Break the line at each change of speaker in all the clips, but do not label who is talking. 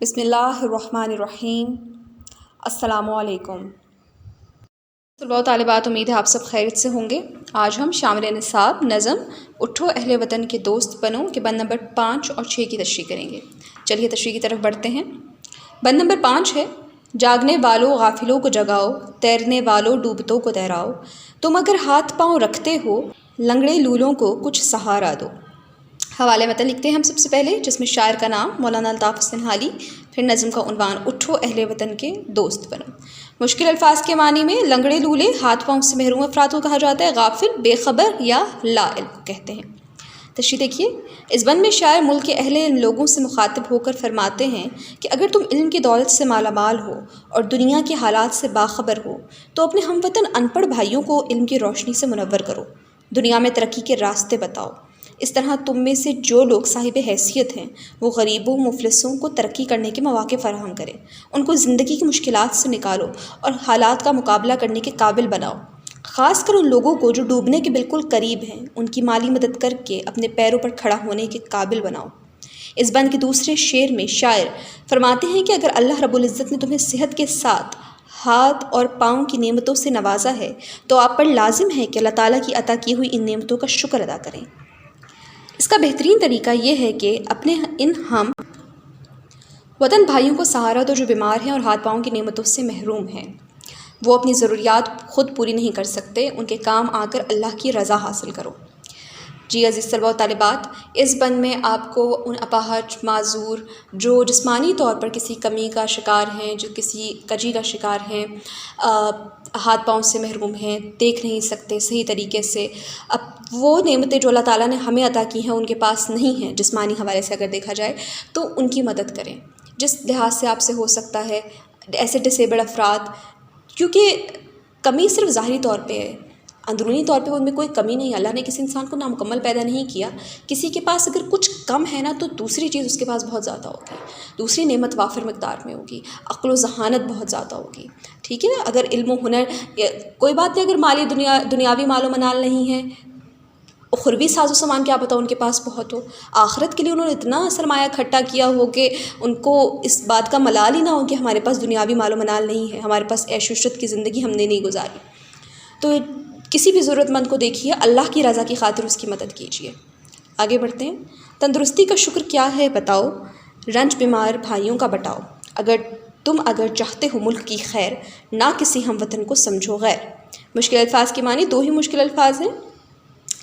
بسم اللہ الرحمن الرحیم۔ السلام علیکم طلباء و طالبات، امید ہے آپ سب خیریت سے ہوں گے۔ آج ہم شامل نصاب نظم اٹھو اہل وطن کے دوست بنو کے بند نمبر 5 اور 6 کی تشریح کریں گے۔ چلیے تشریح کی طرف بڑھتے ہیں۔ بند نمبر 5 ہے: جاگنے والوں غافلوں کو جگاؤ، تیرنے والوں ڈوبتوں کو تیراؤ، تم اگر ہاتھ پاؤں رکھتے ہو لنگڑے لولوں کو کچھ سہارا دو۔ حوالے متن لکھتے ہیں ہم سب سے پہلے، جس میں شاعر کا نام مولانا الطاف حسین حالی، پھر نظم کا عنوان اٹھو اہل وطن کے دوست بنو۔ مشکل الفاظ کے معنی میں لنگڑے لولے ہاتھ پاؤں سے محروم افراد کو کہا جاتا ہے، غافل بے خبر یا لا علم کو کہتے ہیں۔ تشریح دیکھیے، اس بند میں شاعر ملک کے اہل علم لوگوں سے مخاطب ہو کر فرماتے ہیں کہ اگر تم علم کی دولت سے مالا مال ہو اور دنیا کے حالات سے باخبر ہو تو اپنے ہم وطن ان پڑھ بھائیوں کو علم کی روشنی سے منور کرو، دنیا میں ترقی کے راستے بتاؤ۔ اس طرح تم میں سے جو لوگ صاحب حیثیت ہیں وہ غریبوں مفلسوں کو ترقی کرنے کے مواقع فراہم کریں، ان کو زندگی کی مشکلات سے نکالو اور حالات کا مقابلہ کرنے کے قابل بناؤ۔ خاص کر ان لوگوں کو جو ڈوبنے کے بالکل قریب ہیں، ان کی مالی مدد کر کے اپنے پیروں پر کھڑا ہونے کے قابل بناؤ۔ اس بند کے دوسرے شعر میں شاعر فرماتے ہیں کہ اگر اللہ رب العزت نے تمہیں صحت کے ساتھ ہاتھ اور پاؤں کی نعمتوں سے نوازا ہے تو آپ پر لازم ہے کہ اللہ تعالیٰ کی عطا کی ہوئی ان نعمتوں کا شکر ادا کریں۔ اس کا بہترین طریقہ یہ ہے کہ اپنے ان ہم وطن بھائیوں کو سہارا دو جو بیمار ہیں اور ہاتھ پاؤں کی نعمتوں سے محروم ہیں۔ وہ اپنی ضروریات خود پوری نہیں کر سکتے، ان کے کام آ کر اللہ کی رضا حاصل کرو۔ جی عزیز طلباء و طالبات، اس بند میں آپ کو ان اپاہج معذور جو جسمانی طور پر کسی کمی کا شکار ہیں، جو کسی کجی کا شکار ہیں، ہاتھ پاؤں سے محروم ہیں، دیکھ نہیں سکتے صحیح طریقے سے، اب وہ نعمتیں جو اللہ تعالیٰ نے ہمیں عطا کی ہیں ان کے پاس نہیں ہیں جسمانی حوالے سے اگر دیکھا جائے، تو ان کی مدد کریں جس لحاظ سے آپ سے ہو سکتا ہے۔ ایسے ڈسیبل افراد، کیونکہ کمی صرف ظاہری طور پہ ہے، اندرونی طور پہ ان میں کوئی کمی نہیں، اللہ نے کسی انسان کو نامکمل پیدا نہیں کیا۔ کسی کے پاس اگر کچھ کم ہے نا تو دوسری چیز اس کے پاس بہت زیادہ ہوگی، دوسری نعمت وافر مقدار میں ہوگی، عقل و ذہانت بہت زیادہ ہوگی، ٹھیک ہے نا۔ اگر علم و ہنر، کوئی بات نہیں، اگر مالی دنیاوی مال و منال نہیں ہے، اخروی ساز و سامان کیا پتہ ان کے پاس بہت ہو، آخرت کے لیے انہوں نے اتنا سرمایہ اکٹھا کیا ہو کہ ان کو اس بات کا ملال ہی نہ ہو کہ ہمارے پاس دنیاوی مال و منال نہیں ہے، ہمارے پاس عیش و عشرت کی زندگی ہم نے نہیں گزاری۔ تو کسی بھی ضرورت مند کو دیکھیے، اللہ کی رضا کی خاطر اس کی مدد کیجیے۔ آگے بڑھتے ہیں۔ تندرستی کا شکر کیا ہے بتاؤ، رنج بیمار بھائیوں کا بٹاؤ، اگر چاہتے ہو ملک کی خیر، نہ کسی ہم وطن کو سمجھو غیر۔ مشکل الفاظ کے معنی دو ہی مشکل الفاظ ہیں،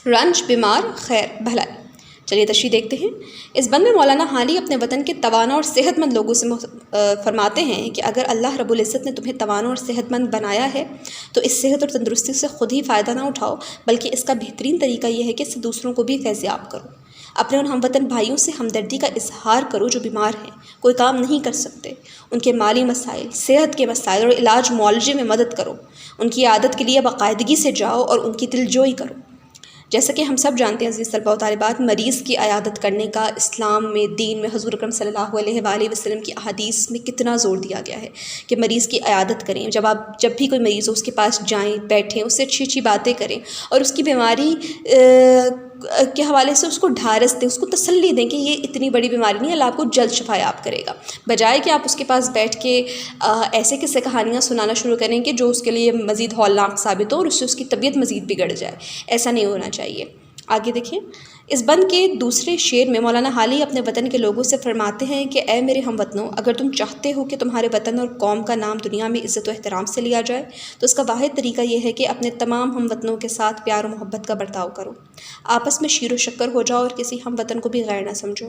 رنج بیمار خیر بھلائی۔ چلیے تشریح دیکھتے ہیں۔ اس بند میں مولانا حالی اپنے وطن کے توانا اور صحت مند لوگوں سے فرماتے ہیں کہ اگر اللہ رب العزت نے تمہیں توانا اور صحت مند بنایا ہے تو اس صحت اور تندرستی سے خود ہی فائدہ نہ اٹھاؤ، بلکہ اس کا بہترین طریقہ یہ ہے کہ اس سے دوسروں کو بھی فیضیاب کرو۔ اپنے ان ہم وطن بھائیوں سے ہمدردی کا اظہار کرو جو بیمار ہیں، کوئی کام نہیں کر سکتے، ان کے مالی مسائل، صحت کے مسائل اور علاج معالجے میں مدد کرو، ان کی عادت کے لیے باقاعدگی سے جاؤ اور ان کی دل جوئی کرو۔ جیسا کہ ہم سب جانتے ہیں عزیز طلباء و طالبات، مریض کی عیادت کرنے کا اسلام میں، دین میں حضور اکرم صلی اللہ علیہ وآلہ وسلم کی احادیث میں کتنا زور دیا گیا ہے کہ مریض کی عیادت کریں۔ جب بھی کوئی مریض ہو اس کے پاس جائیں، بیٹھیں، اس سے اچھی اچھی باتیں کریں اور اس کی بیماری کے حوالے سے اس کو ڈھارس دیں، اس کو تسلی دیں کہ یہ اتنی بڑی بیماری نہیں ہے، اللہ آپ کو جلد شفا یاب کرے گا، بجائے کہ آپ اس کے پاس بیٹھ کے ایسے قصے کہانیاں سنانا شروع کریں کہ جو اس کے لیے مزید ہولناک ثابت ہو اور اس سے اس کی طبیعت مزید بگڑ جائے۔ ایسا نہیں ہونا چاہیے۔ آگے دیکھیں۔ اس بند کے دوسرے شعر میں مولانا حالی اپنے وطن کے لوگوں سے فرماتے ہیں کہ اے میرے ہم وطنوں، اگر تم چاہتے ہو کہ تمہارے وطن اور قوم کا نام دنیا میں عزت و احترام سے لیا جائے تو اس کا واحد طریقہ یہ ہے کہ اپنے تمام ہم وطنوں کے ساتھ پیار و محبت کا برتاؤ کرو، آپس میں شیر و شکر ہو جاؤ اور کسی ہم وطن کو بھی غیر نہ سمجھو،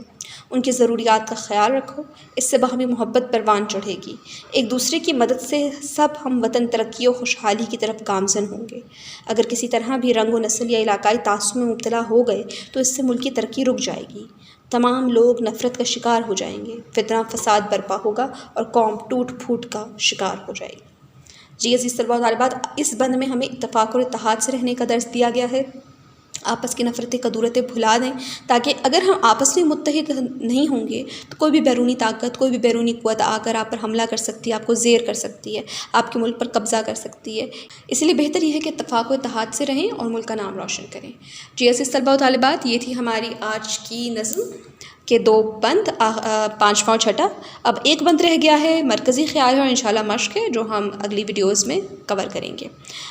ان کی ضروریات کا خیال رکھو، اس سے باہمی محبت پروان چڑھے گی، ایک دوسرے کی مدد سے سب ہم وطن ترقی و خوشحالی کی طرف گامزن ہوں گے۔ اگر کسی طرح بھی رنگ و نسل یا علاقائی تعصب میں مبتلا ہو گئے تو اس سے ملک کی ترقی رک جائے گی، تمام لوگ نفرت کا شکار ہو جائیں گے، فتنہ فساد برپا ہوگا اور قوم ٹوٹ پھوٹ کا شکار ہو جائے گی۔ جی عزیز طلباء و طالبات، اس بند میں ہمیں اتفاق اور اتحاد سے رہنے کا درس دیا گیا ہے۔ آپس کی نفرتیں قدورتیں بھلا دیں، تاکہ اگر ہم آپس میں متحد نہیں ہوں گے تو کوئی بھی بیرونی طاقت، کوئی بھی بیرونی قوت آ کر آپ پر حملہ کر سکتی ہے، آپ کو زیر کر سکتی ہے، آپ کے ملک پر قبضہ کر سکتی ہے۔ اس لیے بہتر یہ ہے کہ اتفاق و اتحاد سے رہیں اور ملک کا نام روشن کریں۔ جی عزیز طلباء و طالبات، یہ تھی ہماری آج کی نظم کہ 2 بند 5واں چھٹا. اب ایک بند رہ گیا ہے، مرکزی خیال ہے اور انشاءاللہ مشق ہے جو ہم اگلی ویڈیوز میں کور کریں گے.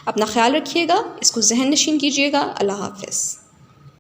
اپنا خیال رکھیے گا، اس کو ذہن نشین کیجیے گا. اللہ حافظ.